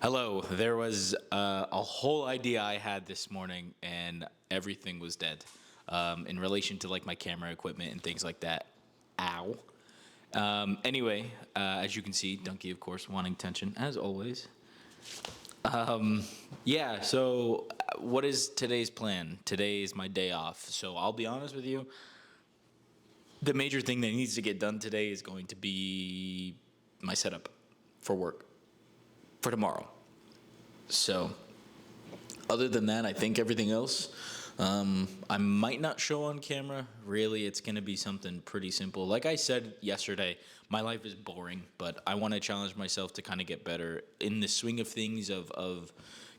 Hello. There was a whole idea I had this morning, and everything was dead. In relation to like my camera equipment and things like that. Ow. Anyway, as you can see, Donkey, of course, wanting attention as always. Yeah. So, what is today's plan? Today is my day off. So I'll be honest with you. The major thing that needs to get done today is going to be my setup for work for tomorrow. So other than that, I think everything else, I might not show on camera. Really, it's going to be something pretty simple. Like I said yesterday, my life is boring, but I want to challenge myself to kind of get better in the swing of things of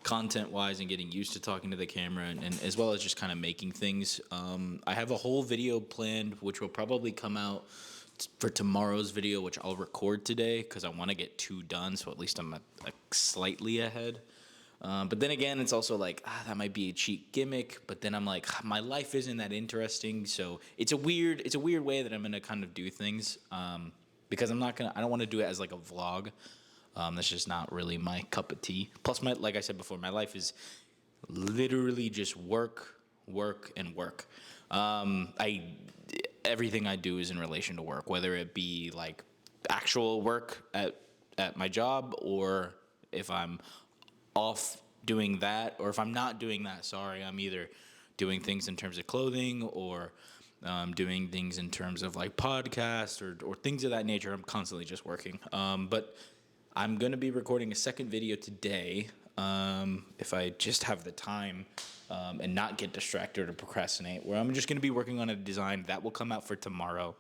content wise and getting used to talking to the camera and as well as just kind of making things. I have a whole video planned, which will probably come out for tomorrow's video, which I'll record today because I want to get two done. So at least I'm slightly ahead. But then again, it's also like that might be a cheap gimmick. But then I'm like, my life isn't that interesting. So it's a weird way that I'm gonna kind of do things. Because I don't want to do it as like a vlog. That's just not really my cup of tea. Plus, like I said before, my life is literally just work, work, and work. I Everything I do is in relation to work, whether it be like actual work at my job or if I'm off doing that, or if I'm not doing that, sorry, I'm either doing things in terms of clothing or doing things in terms of like podcasts or things of that nature. I'm constantly just working. But I'm going to be recording a second video today if I just have the time and not get distracted or procrastinate, where I'm just going to be working on a design that will come out for tomorrow.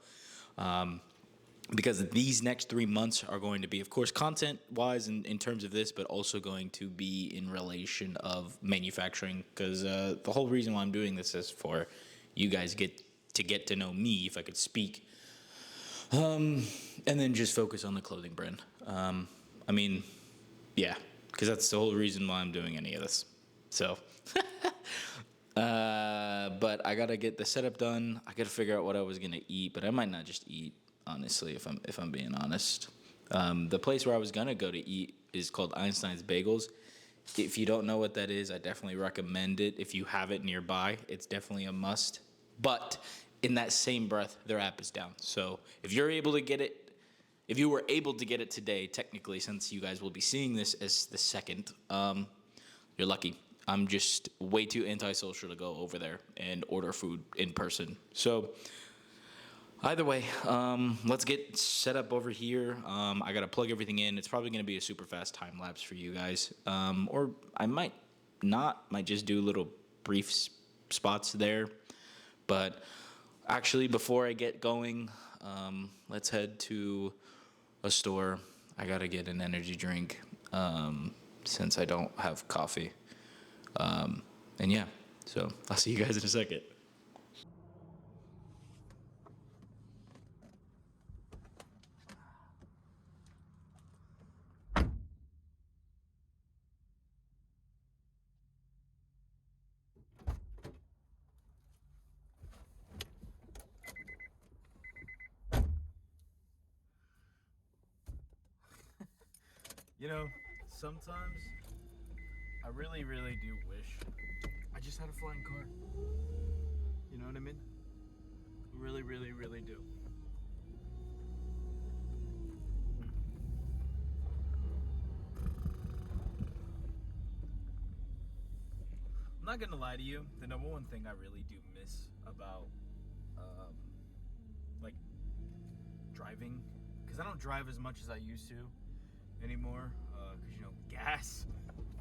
Because these next 3 months are going to be, of course, content wise in terms of this, but also going to be in relation of manufacturing. Because the whole reason why I'm doing this is for you guys get to know me, if I could speak, and then just focus on the clothing brand. I mean, yeah, because that's the whole reason why I'm doing any of this. So, but I gotta get the setup done. I gotta figure out what I was gonna eat, but I might not just eat, honestly, if I'm being honest. The place where I was gonna go to eat is called Einstein's Bagels. If you don't know what that is, I definitely recommend it. If you have it nearby, it's definitely a must. But in that same breath, their app is down. So if you're able to get it, if you were able to get it today, technically, since you guys will be seeing this as the second, you're lucky. I'm just way too antisocial to go over there and order food in person. So either way, let's get set up over here. I gotta plug everything in. It's probably gonna be a super fast time lapse for you guys, or I might not. Might just do little brief spots there. But actually, before I get going, let's head to a store. I gotta get an energy drink since I don't have coffee. And yeah, so I'll see you guys in a second. You know, sometimes I really, really do wish I just had a flying car. You know what I mean? Really, really, really do. I'm not gonna lie to you. The number one thing I really do miss about, um, like, driving, because I don't drive as much as I used to anymore, because, gas.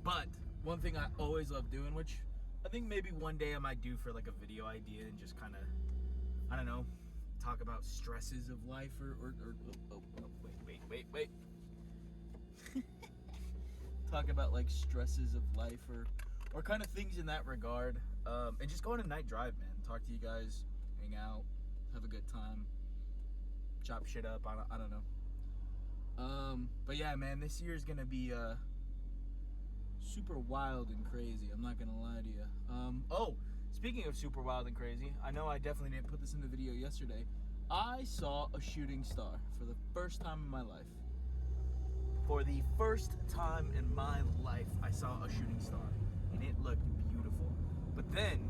But one thing I always love doing, which I think maybe one day I might do for like a video idea and just kind of, I don't know, talk about stresses of life wait. Talk about like stresses of life or kind of things in that regard. And just go on a night drive, man. Talk to you guys, hang out, have a good time, chop shit up. I don't know. But yeah, man, this year is gonna be super wild and crazy. I'm not gonna lie to you. Oh, speaking of super wild and crazy, I know I definitely didn't put this in the video yesterday. I saw a shooting star for the first time in my life. For the first time in my life, I saw a shooting star, and it looked beautiful. But then,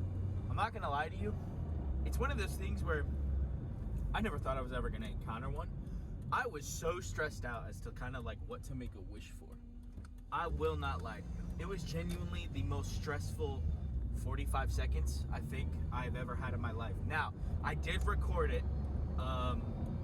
I'm not gonna lie to you, it's one of those things where I never thought I was ever gonna encounter one. I was so stressed out as to kind of like what to make a wish for. I will not lie to you. It was genuinely the most stressful 45 seconds I think I've ever had in my life. Now, I did record it,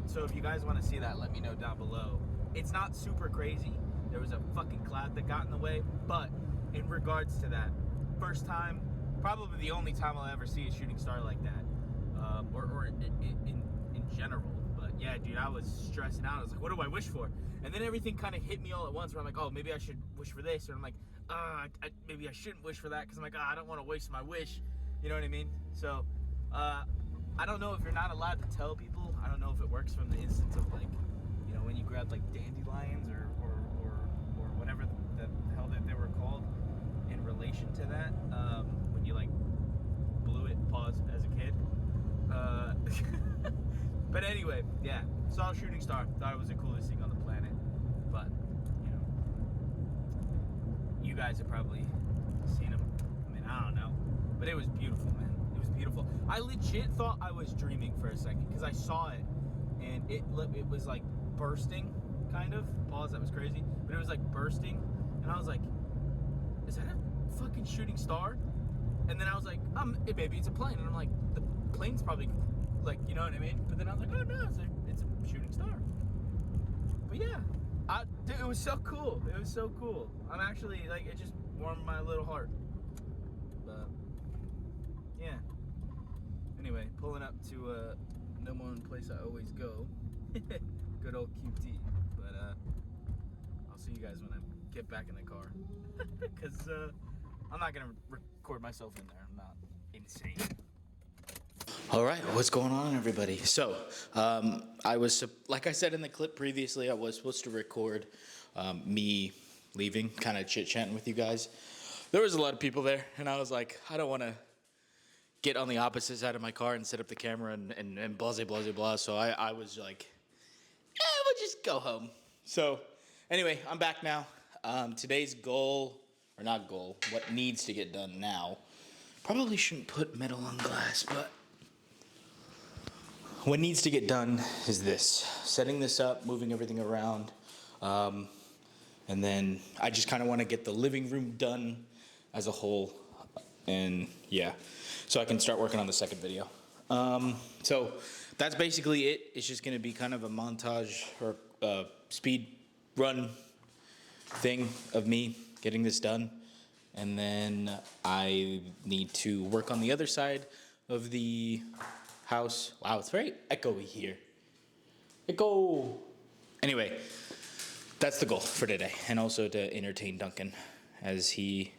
so if you guys want to see that, let me know down below. It's not super crazy. There was a fucking cloud that got in the way, but in regards to that, first time, probably the only time I'll ever see a shooting star like that, or in general. But yeah, dude, I was stressing out. I was like, what do I wish for? And then everything kind of hit me all at once where I'm like, oh, maybe I should wish for this. Or I'm like, maybe I shouldn't wish for that because I'm like, I don't want to waste my wish. You know what I mean? So, I don't know if you're not allowed to tell people. I don't know if it works from the instance of like, you know, when you grab like dandelions or whatever the hell that they were called in relation to that. When you like blew it, pause, as a kid. But anyway, yeah, saw a shooting star. Thought it was the coolest thing on the planet. But, you know, you guys have probably seen them. I mean, I don't know. But it was beautiful, man. It was beautiful. I legit thought I was dreaming for a second because I saw it and it was like bursting, kind of. Pause, that was crazy. But it was like bursting. And I was like, is that a fucking shooting star? And then I was like, maybe it's a plane. And I'm like, the plane's probably, like, you know what I mean? But then I was like, oh no, it's a shooting star. But yeah, dude, it was so cool. It was so cool. I'm actually, like, it just warmed my little heart. But, yeah. Anyway, pulling up to a number one place I always go. Good old QT. But, I'll see you guys when I get back in the car. Because, I'm not going to record myself in there. I'm not insane. All right, what's going on, everybody? So, I was, like I said in the clip previously, I was supposed to record me leaving, kind of chit-chatting with you guys. There was a lot of people there, and I was like, I don't want to get on the opposite side of my car and set up the camera and blah, blah, blah, blah. So I was like, we'll just go home. So, anyway, I'm back now. Today's goal, or not goal, what needs to get done now. Probably shouldn't put metal on glass, but what needs to get done is this. Setting this up, moving everything around. And then I just kind of want to get the living room done as a whole. And yeah, so I can start working on the second video. So that's basically it. It's just going to be kind of a montage or speed run thing of me getting this done. And then I need to work on the other side of the house. Wow, it's very echoey here. Echo. Anyway, that's the goal for today. And also to entertain Duncan as he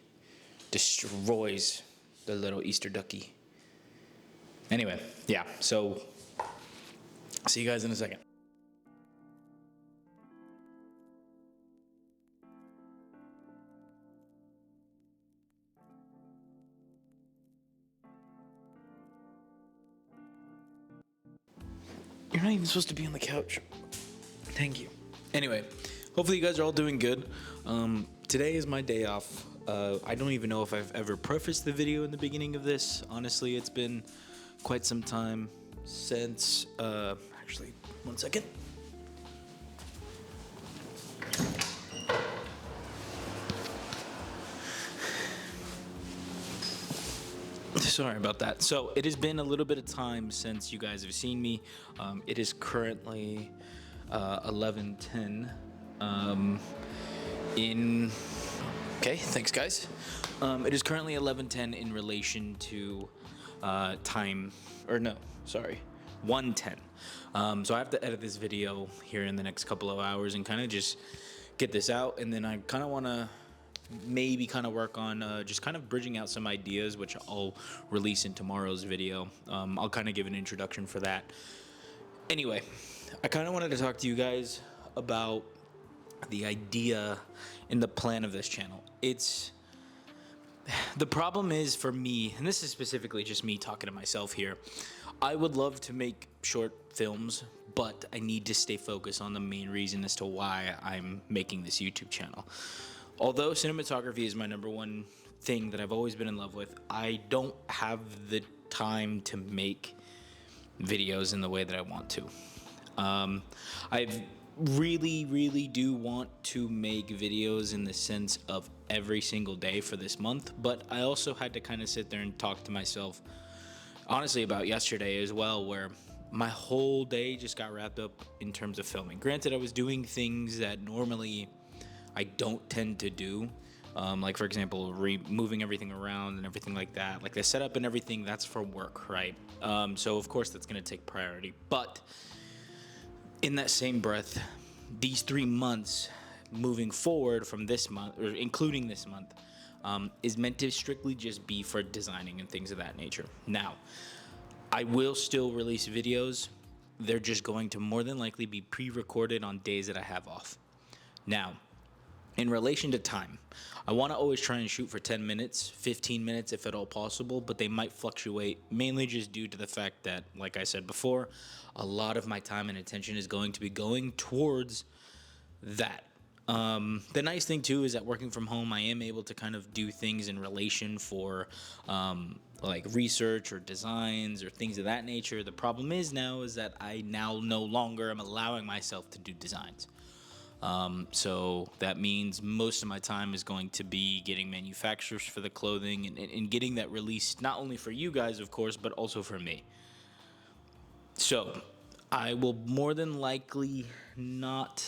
destroys the little Easter ducky. Anyway, yeah, so see you guys in a second. You're not even supposed to be on the couch. Thank you. Anyway, hopefully you guys are all doing good. Today is my day off. I don't even know if I've ever prefaced the video in the beginning of this. Honestly, it's been quite some time since, actually, one second. Sorry about that. So it has been a little bit of time since you guys have seen me. It is currently 11:10 okay, thanks guys. It is currently 11:10 in relation to 1:10. So I have to edit this video here in the next couple of hours and kind of just get this out, and then I kind of want to maybe kind of work on just kind of bridging out some ideas, which I'll release in tomorrow's video. I'll kind of give an introduction for that. Anyway, I kind of wanted to talk to you guys about the idea and the plan of this channel. The problem is for me, and this is specifically just me talking to myself here, I would love to make short films, but I need to stay focused on the main reason as to why I'm making this YouTube channel. Although cinematography is my number one thing that I've always been in love with, I don't have the time to make videos in the way that I want to. I really do want to make videos in the sense of every single day for this month, but I also had to kind of sit there and talk to myself honestly about yesterday as well, where my whole day just got wrapped up in terms of filming. Granted, I was doing things that normally I don't tend to do. Like, for example, moving everything around and everything like that. Like the setup and everything, that's for work, right? So, of course, that's going to take priority. But in that same breath, these 3 months moving forward from this month, or including this month, is meant to strictly just be for designing and things of that nature. Now, I will still release videos. They're just going to more than likely be pre-recorded on days that I have off. Now, in relation to time, I want to always try and shoot for 10 minutes, 15 minutes if at all possible, but they might fluctuate mainly just due to the fact that, like I said before, a lot of my time and attention is going to be going towards that. The nice thing too is that working from home, I am able to kind of do things in relation for like research or designs or things of that nature. The problem is that I now no longer am allowing myself to do designs. So that means most of my time is going to be getting manufacturers for the clothing and getting that released not only for you guys, of course, but also for me. So I will more than likely not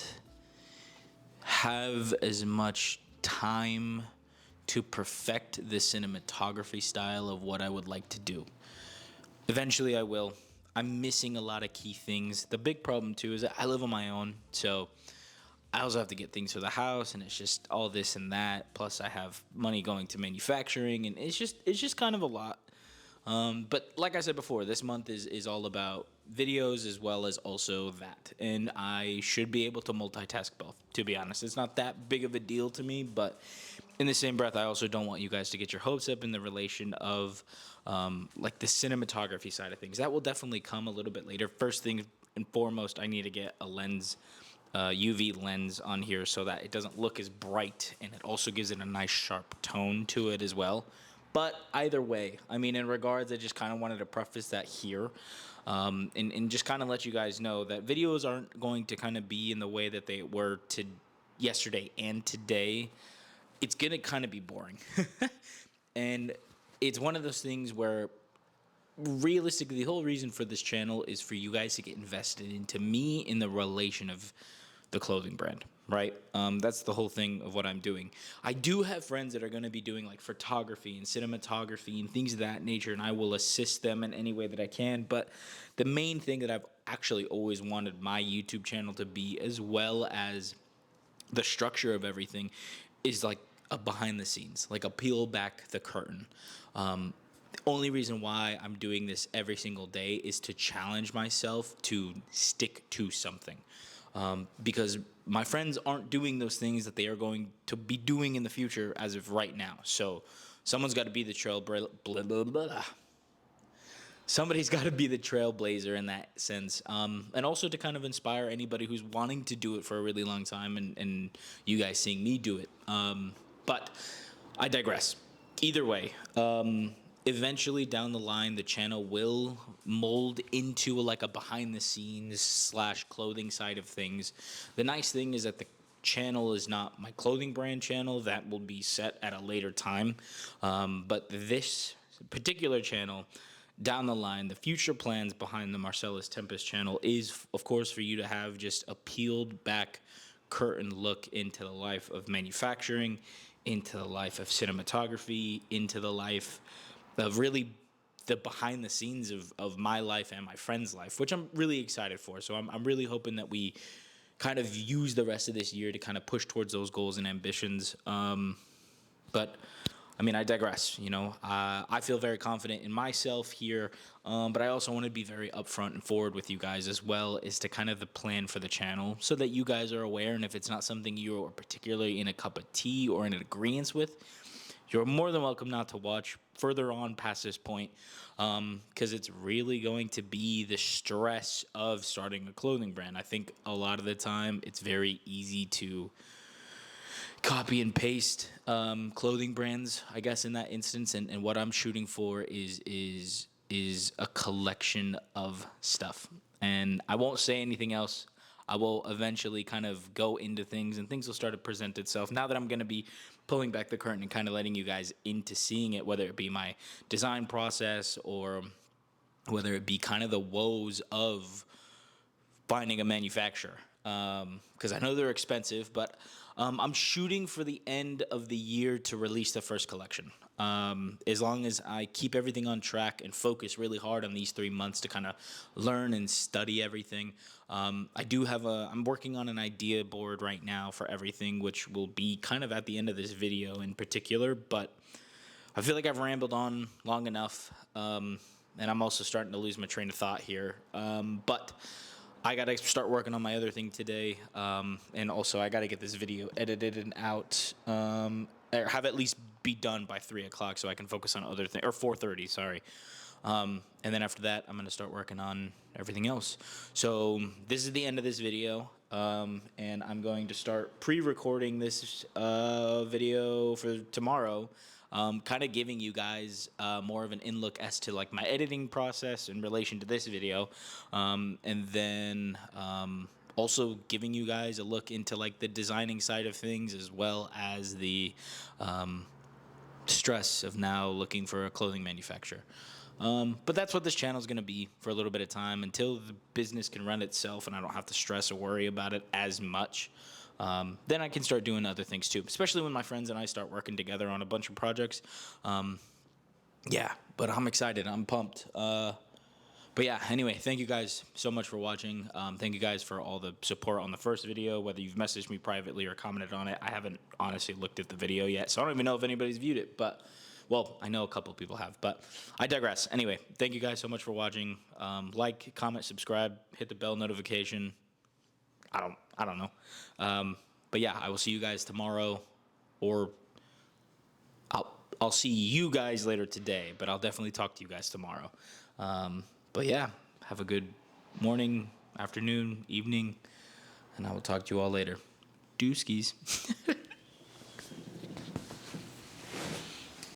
have as much time to perfect the cinematography style of what I would like to do. Eventually I will. I'm missing a lot of key things. The big problem too is that I live on my own, so I also have to get things for the house, and it's just all this and that. Plus I have money going to manufacturing, and it's just kind of a lot. But like I said before, this month is all about videos as well as also that. And I should be able to multitask both, to be honest. It's not that big of a deal to me, but in the same breath, I also don't want you guys to get your hopes up in the relation of like the cinematography side of things. That will definitely come a little bit later. First thing and foremost, I need to get a lens, UV lens on here so that it doesn't look as bright, and it also gives it a nice sharp tone to it as well. But either way, I mean, in regards, I just kind of wanted to preface that here, and just kind of let you guys know that videos aren't going to kind of be in the way that they were to yesterday and today. It's gonna kind of be boring, and it's one of those things where realistically, the whole reason for this channel is for you guys to get invested into me in the relation of the clothing brand, right? That's the whole thing of what I'm doing. I do have friends that are going to be doing like photography and cinematography and things of that nature, and I will assist them in any way that I can. But the main thing that I've actually always wanted my YouTube channel to be, as well as the structure of everything, is like a behind the scenes, like a peel back the curtain. The only reason why I'm doing this every single day is to challenge myself to stick to something. Because my friends aren't doing those things that they are going to be doing in the future as of right now. So someone's got to be the somebody's got to be the trailblazer in that sense, and also to kind of inspire anybody who's wanting to do it for a really long time, and you guys seeing me do it. But I digress. Either way, eventually down the line, the channel will mold into like a behind the scenes / clothing side of things. The nice thing is that the channel is not my clothing brand channel. That will be set at a later time. But this particular channel, down the line, the future plans behind the Marcellus Tempest channel is, of course, for you to have just a peeled back curtain look into the life of manufacturing, into the life of cinematography, into the life of really the behind the scenes of my life and my friend's life, which I'm really excited for. So I'm really hoping that we kind of use the rest of this year to kind of push towards those goals and ambitions. But I mean, I digress. You know, I feel very confident in myself here, but I also want to be very upfront and forward with you guys as well as to kind of the plan for the channel, so that you guys are aware. And if it's not something you are particularly in a cup of tea or in agreement with, you're more than welcome not to watch further on past this point, because it's really going to be the stress of starting a clothing brand. I think a lot of the time it's very easy to copy and paste clothing brands, I guess, in that instance. And what I'm shooting for is a collection of stuff. And I won't say anything else. I will eventually kind of go into things, and things will start to present itself. Now that I'm going to be pulling back the curtain and kind of letting you guys into seeing it, whether it be my design process or whether it be kind of the woes of finding a manufacturer, because I know they're expensive, but I'm shooting for the end of the year to release the first collection. As long as I keep everything on track and focus really hard on these 3 months to kind of learn and study everything. I'm working on an idea board right now for everything, which will be kind of at the end of this video in particular, but I feel like I've rambled on long enough, and I'm also starting to lose my train of thought here. But I gotta start working on my other thing today, and also I gotta get this video edited and out, or have at least be done by 3 o'clock so I can focus on other things, or 4:30. Sorry. And then after that, I'm gonna start working on everything else. So this is the end of this video, and I'm going to start pre-recording this video for tomorrow. Kind of giving you guys more of an in-look as to like my editing process in relation to this video, and then also giving you guys a look into like the designing side of things, as well as the stress of now looking for a clothing manufacturer. But that's what this channel is going to be for a little bit of time, until the business can run itself and I don't have to stress or worry about it as much. Then I can start doing other things too, especially when my friends and I start working together on a bunch of projects. Yeah, but I'm excited. I'm pumped. But yeah, anyway, thank you guys so much for watching. Thank you guys for all the support on the first video, whether you've messaged me privately or commented on it. I haven't honestly looked at the video yet, so I don't even know if anybody's viewed it, but well, I know a couple people have, but I digress. Anyway, thank you guys so much for watching. Like, comment, subscribe, hit the bell notification. I don't know. But yeah, I will see you guys tomorrow, or I'll see you guys later today, but I'll definitely talk to you guys tomorrow. But yeah, have a good morning, afternoon, evening, and I will talk to you all later. Dooskies.